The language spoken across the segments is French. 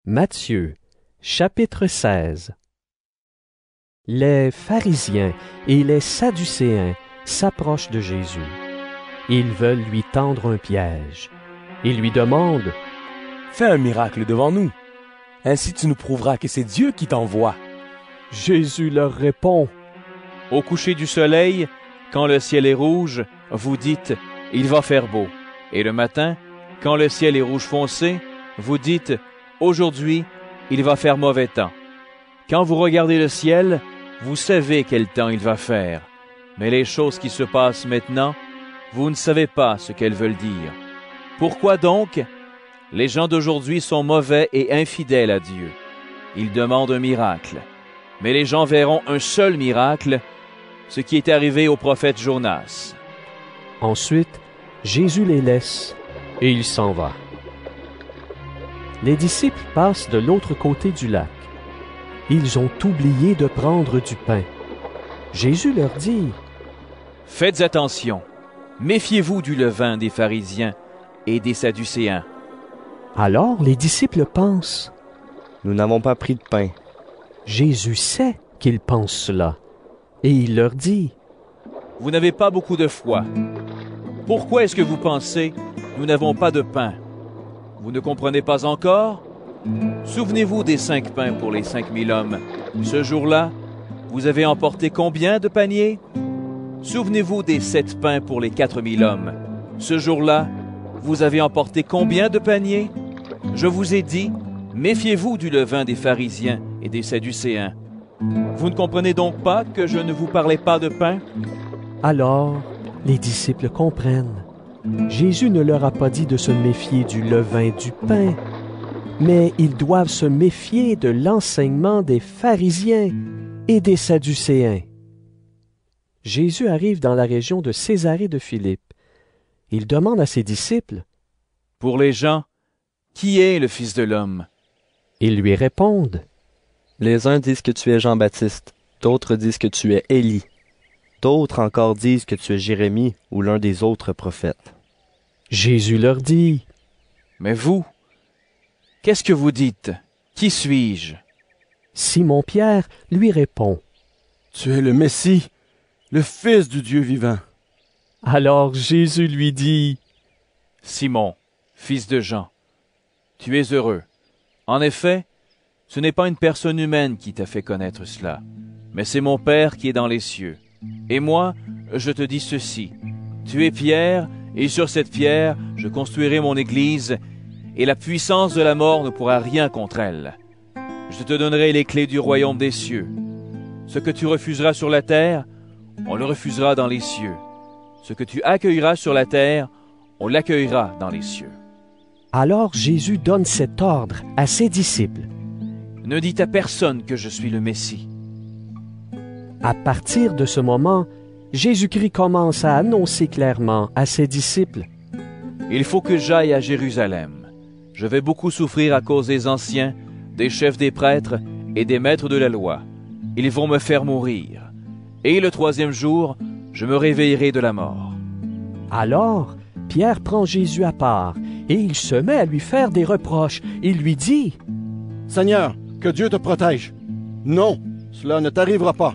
Matthieu, chapitre 16. Les pharisiens et les sadducéens s'approchent de Jésus. Ils veulent lui tendre un piège. Ils lui demandent: « Fais un miracle devant nous. Ainsi tu nous prouveras que c'est Dieu qui t'envoie. » Jésus leur répond: « Au coucher du soleil, quand le ciel est rouge, vous dites: il va faire beau. Et le matin, quand le ciel est rouge foncé, vous dites: aujourd'hui, il va faire mauvais temps. Quand vous regardez le ciel, vous savez quel temps il va faire. Mais les choses qui se passent maintenant, vous ne savez pas ce qu'elles veulent dire. Pourquoi donc? Les gens d'aujourd'hui sont mauvais et infidèles à Dieu. Ils demandent un miracle. Mais les gens verront un seul miracle, ce qui est arrivé au prophète Jonas. » Ensuite, Jésus les laisse et il s'en va. Les disciples passent de l'autre côté du lac. Ils ont oublié de prendre du pain. Jésus leur dit: « Faites attention, méfiez-vous du levain des pharisiens et des sadducéens. » Alors les disciples pensent: « Nous n'avons pas pris de pain. » Jésus sait qu'ils pensent cela, et il leur dit: « Vous n'avez pas beaucoup de foi. Pourquoi est-ce que vous pensez: nous n'avons pas de pain? Vous ne comprenez pas encore? Souvenez-vous des 5 pains pour les 5000 hommes. Ce jour-là, vous avez emporté combien de paniers? Souvenez-vous des 7 pains pour les 4000 hommes. Ce jour-là, vous avez emporté combien de paniers? Je vous ai dit, méfiez-vous du levain des pharisiens et des sadducéens. Vous ne comprenez donc pas que je ne vous parlais pas de pain? » Alors, les disciples comprennent. Jésus ne leur a pas dit de se méfier du levain du pain, mais ils doivent se méfier de l'enseignement des pharisiens et des sadducéens. Jésus arrive dans la région de Césarée de Philippe. Il demande à ses disciples: « Pour les gens, qui est le Fils de l'homme? » Ils lui répondent: « Les uns disent que tu es Jean-Baptiste, d'autres disent que tu es Élie. D'autres encore disent que tu es Jérémie ou l'un des autres prophètes. » Jésus leur dit: « Mais vous, qu'est-ce que vous dites? Qui suis-je? » Simon-Pierre lui répond: « Tu es le Messie, le Fils du Dieu vivant. » Alors Jésus lui dit: « Simon, fils de Jean, tu es heureux. En effet, ce n'est pas une personne humaine qui t'a fait connaître cela, mais c'est mon Père qui est dans les cieux. Et moi, je te dis ceci, tu es Pierre, et sur cette pierre, je construirai mon église, et la puissance de la mort ne pourra rien contre elle. Je te donnerai les clés du royaume des cieux. Ce que tu refuseras sur la terre, on le refusera dans les cieux. Ce que tu accueilleras sur la terre, on l'accueillera dans les cieux. » Alors Jésus donne cet ordre à ses disciples: « Ne dites à personne que je suis le Messie. » À partir de ce moment, Jésus-Christ commence à annoncer clairement à ses disciples: « Il faut que j'aille à Jérusalem. Je vais beaucoup souffrir à cause des anciens, des chefs des prêtres et des maîtres de la loi. Ils vont me faire mourir. Et le 3e jour, je me réveillerai de la mort. » Alors, Pierre prend Jésus à part et il se met à lui faire des reproches. Il lui dit: « Seigneur, que Dieu te protège. Non, cela ne t'arrivera pas. »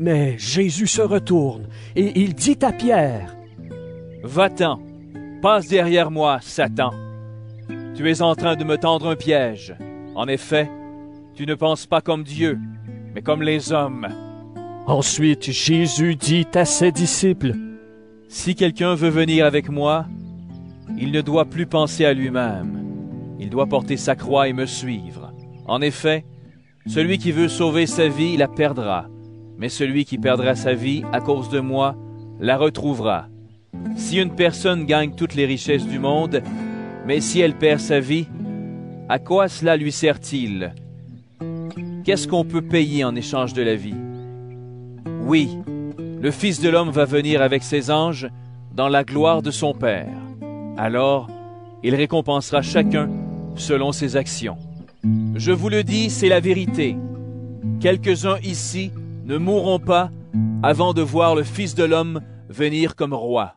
Mais Jésus se retourne et il dit à Pierre: « Va-t'en, passe derrière moi, Satan. Tu es en train de me tendre un piège. En effet, tu ne penses pas comme Dieu, mais comme les hommes. » Ensuite, Jésus dit à ses disciples: « Si quelqu'un veut venir avec moi, il ne doit plus penser à lui-même. Il doit porter sa croix et me suivre. En effet, celui qui veut sauver sa vie la perdra. Mais celui qui perdra sa vie à cause de moi la retrouvera. Si une personne gagne toutes les richesses du monde, mais si elle perd sa vie, à quoi cela lui sert-il? Qu'est-ce qu'on peut payer en échange de la vie? Oui, le Fils de l'homme va venir avec ses anges dans la gloire de son Père. Alors, il récompensera chacun selon ses actions. Je vous le dis, c'est la vérité. Quelques-uns ici ne mourront pas avant de voir le Fils de l'homme venir comme roi. »